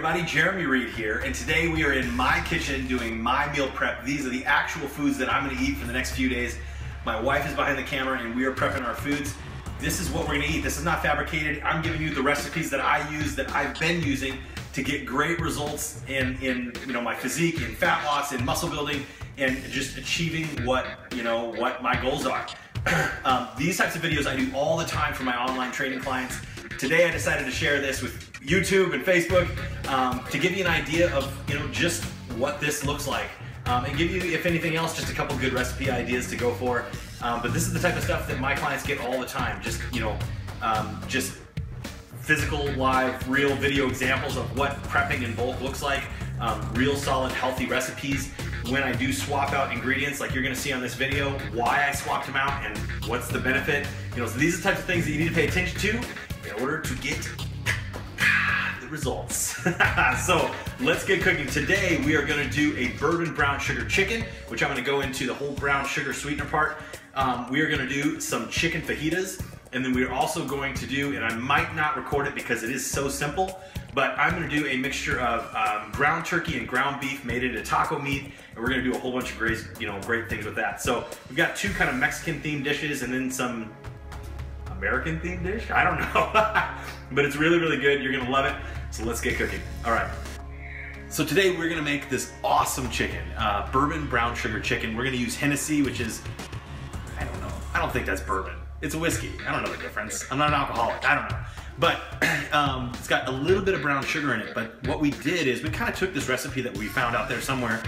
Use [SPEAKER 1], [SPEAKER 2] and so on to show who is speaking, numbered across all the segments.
[SPEAKER 1] everybody, Jeremy Reid here, and today we are in my kitchen doing my meal prep. These are the actual foods that I'm going to eat for the next few days. My wife is behind the camera and we are prepping our foods. This is what we're going to eat. This is not fabricated. I'm giving you the recipes that I use, that I've been using to get great results in my physique, in fat loss, in muscle building, and just achieving what my goals are. These types of videos I do all the time for my online training clients. Today I decided to share this with YouTube and Facebook to give you an idea of just what this looks like, and give you, if anything else, just a couple good recipe ideas to go for. But this is the type of stuff that my clients get all the time. Just just physical, live, real video examples of what prepping in bulk looks like. Real solid, healthy recipes. When I do swap out ingredients, like you're going to see on this video, why I swapped them out and what's the benefit. So these are the types of things that you need to pay attention to in order to get the results. So let's get cooking. Today we are going to do a bourbon brown sugar chicken, which I'm going to go into the whole brown sugar sweetener part. We are going to do some chicken fajitas, and then we're also going to do, and I might not record it because it is so simple, but I'm going to do a mixture of ground turkey and ground beef made into taco meat, and we're going to do a whole bunch of great things with that. So we've got two kind of Mexican themed dishes and then some American themed dish? I don't know. But it's really, really good. You're going to love it. So let's get cooking. All right. So today we're going to make this awesome chicken, bourbon brown sugar chicken. We're going to use Hennessy, which is, I don't know. I don't think that's bourbon. It's a whiskey. I don't know the difference. I'm not an alcoholic. I don't know. But it's got a little bit of brown sugar in it. But what we did is we kind of took this recipe that we found out there somewhere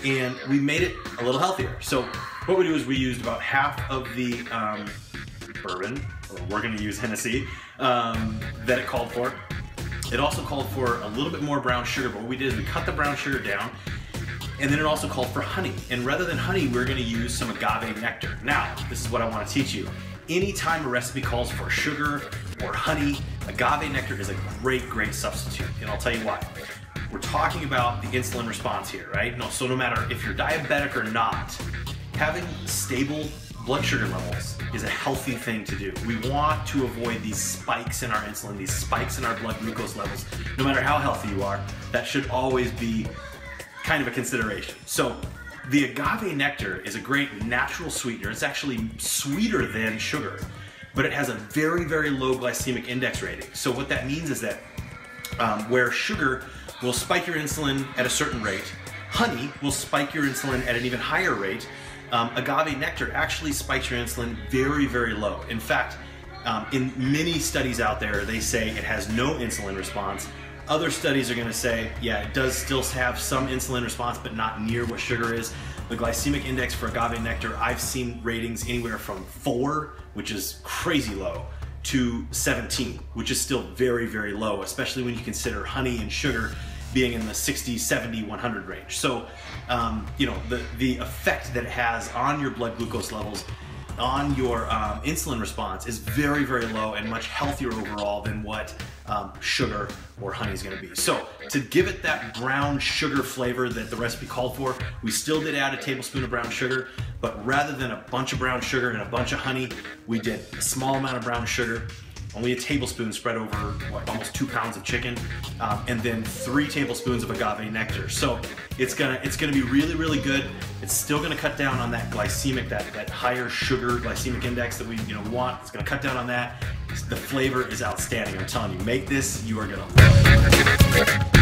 [SPEAKER 1] and we made it a little healthier. So what we do is we used about half of the bourbon, or we're going to use Hennessy, that it called for. It also called for a little bit more brown sugar, but what we did is we cut the brown sugar down, and then it also called for honey. And rather than honey, we're going to use some agave nectar. Now, this is what I want to teach you. Anytime a recipe calls for sugar or honey, agave nectar is a great, great substitute, and I'll tell you why. We're talking about the insulin response here, right? So no matter if you're diabetic or not, having stable blood sugar levels is a healthy thing to do. We want to avoid these spikes in our insulin, these spikes in our blood glucose levels. No matter how healthy you are, that should always be kind of a consideration. So the agave nectar is a great natural sweetener. It's actually sweeter than sugar, but it has a very, very low glycemic index rating. So what that means is that where sugar will spike your insulin at a certain rate, honey will spike your insulin at an even higher rate. Agave nectar actually spikes your insulin very, very low. In fact, in many studies out there, they say it has no insulin response. Other studies are going to say, yeah, it does still have some insulin response, but not near what sugar is. The glycemic index for agave nectar, I've seen ratings anywhere from 4, which is crazy low, to 17, which is still very, very low, especially when you consider honey and sugar being in the 60, 70, 100 range. So, the effect that it has on your blood glucose levels, on your insulin response is very, very low and much healthier overall than what sugar or honey is going to be. So to give it that brown sugar flavor that the recipe called for, we still did add a tablespoon of brown sugar, but rather than a bunch of brown sugar and a bunch of honey, we did a small amount of brown sugar, only a tablespoon spread over almost 2 pounds of chicken, and then 3 tablespoons of agave nectar. So it's gonna be really, really good. It's still gonna cut down on that glycemic, that higher sugar glycemic index that we want. It's gonna cut down on that. The flavor is outstanding. I'm telling you, make this, you are gonna love it.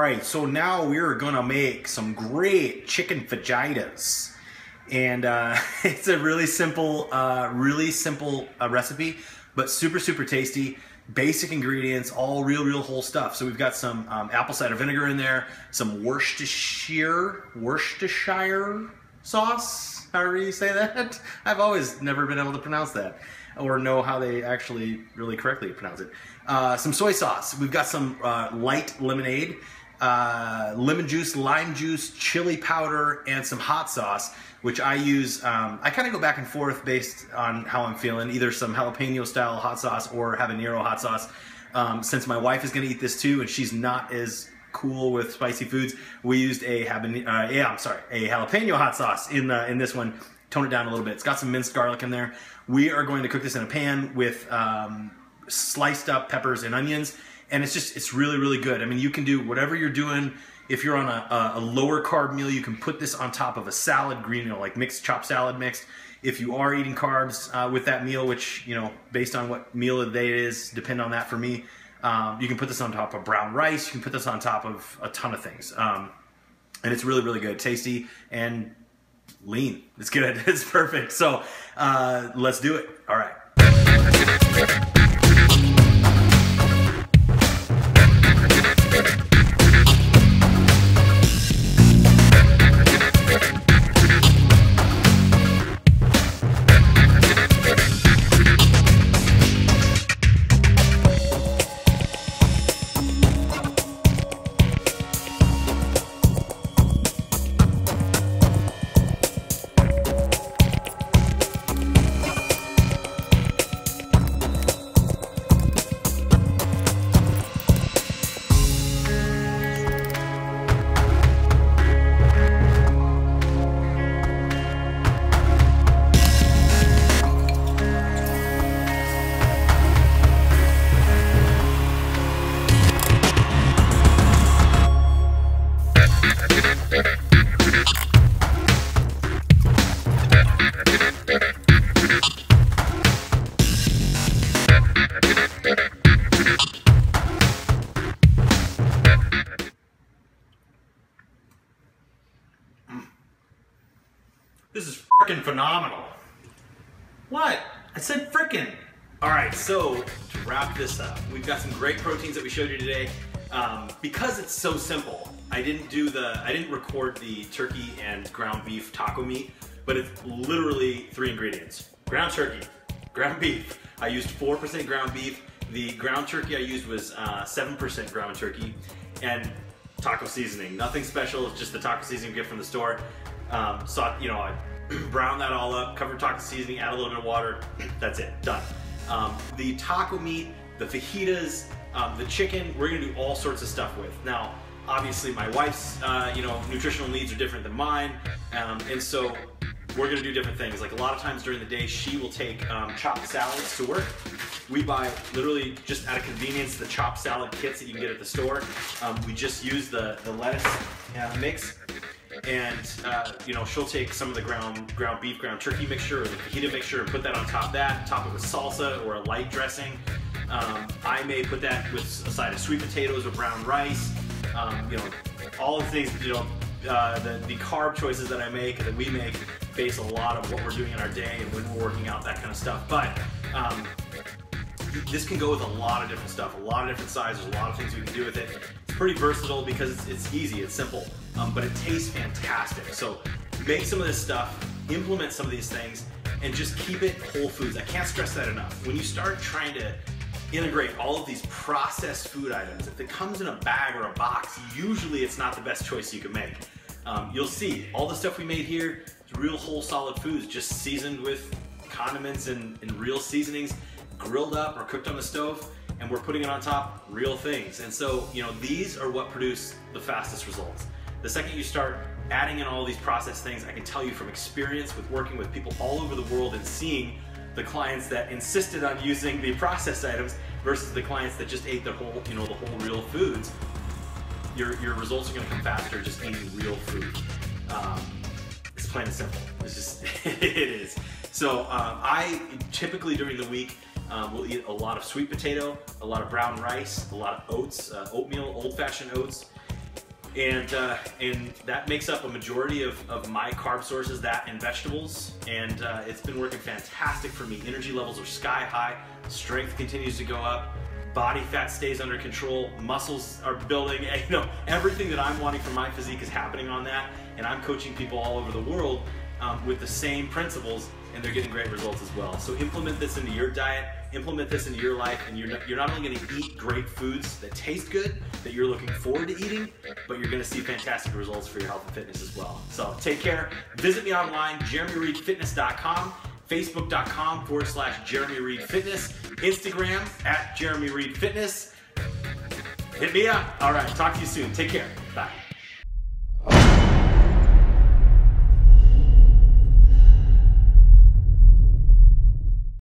[SPEAKER 1] right, so now we're gonna make some great chicken fajitas. And it's a really simple recipe, but super, super tasty. Basic ingredients, all real whole stuff. So we've got some apple cider vinegar in there, some Worcestershire sauce, however you say that. I've always never been able to pronounce that or know how they actually really correctly pronounce it. Some soy sauce. We've got some light lemonade, lemon juice, lime juice, chili powder, and some hot sauce, which I use. I kind of go back and forth based on how I'm feeling, either some jalapeno style hot sauce or habanero hot sauce. Since my wife is going to eat this too, and she's not as cool with spicy foods, we used a jalapeno hot sauce in this one. Tone it down a little bit. It's got some minced garlic in there. We are going to cook this in a pan with sliced up peppers and onions, and it's really good. I mean, you can do whatever you're doing. If you're on a lower carb meal, you can put this on top of a salad, like mixed chopped salad mixed. If you are eating carbs with that meal, which, based on what meal of the day it is, depend on that for me, you can put this on top of brown rice. You can put this on top of a ton of things. And it's really good, tasty, and lean. It's good. It's perfect. So let's do it. All right. This is freaking phenomenal. What? I said frickin'. All right, so to wrap this up, we've got some great proteins that we showed you today. Because it's so simple, I didn't record the turkey and ground beef taco meat, but it's literally 3 ingredients. Ground turkey, ground beef. I used 4% ground beef. The ground turkey I used was 7% ground turkey, and taco seasoning. Nothing special, it's just the taco seasoning you get from the store. I brown that all up, cover taco seasoning, add a little bit of water. That's it, done. The taco meat, the fajitas, the chicken, we're gonna do all sorts of stuff with. Now, obviously my wife's nutritional needs are different than mine, and so we're gonna do different things. Like a lot of times during the day, she will take chopped salads to work. We buy literally just out of convenience the chopped salad kits that you can get at the store. We just use the lettuce mix, and she'll take some of the ground beef, ground turkey mixture, or the fajita mixture, and put that on top of that, top it with salsa or a light dressing. I may put that with a side of sweet potatoes or brown rice. All the things, the carb choices that we make base a lot of what we're doing in our day and when we're working out, that kind of stuff. But this can go with a lot of different stuff, a lot of different sizes, a lot of things we can do with it. It's pretty versatile because it's easy, it's simple, but it tastes fantastic. So make some of this stuff, implement some of these things, and just keep it whole foods. I can't stress that enough. When you start trying to integrate all of these processed food items, if it comes in a bag or a box, usually it's not the best choice you can make. You'll see all the stuff we made here is real whole solid foods, just seasoned with condiments and real seasonings, grilled up or cooked on the stove, and we're putting it on top, real things. And so, these are what produce the fastest results. The second you start adding in all these processed things, I can tell you from experience with working with people all over the world and seeing the clients that insisted on using the processed items versus the clients that just ate the whole, the whole real foods, your results are gonna come faster just eating real food. It's plain and simple. It's just, it is. So I typically during the week will eat a lot of sweet potato, a lot of brown rice, a lot of oats, oatmeal, old-fashioned oats, And that makes up a majority of my carb sources, that and vegetables. And it's been working fantastic for me. Energy levels are sky high, strength continues to go up, body fat stays under control, muscles are building, and, you know, everything that I'm wanting for my physique is happening on that. And I'm coaching people all over the world with the same principles, and they're getting great results as well. So implement this into your diet, implement this into your life, and you're not only going to eat great foods that taste good, that you're looking forward to eating, but you're going to see fantastic results for your health and fitness as well. So take care. Visit me online, jeremyreidfitness.com, facebook.com/Jeremy Reid Fitness, Instagram @Jeremy Reid Fitness. Hit me up. All right, talk to you soon. Take care. Bye.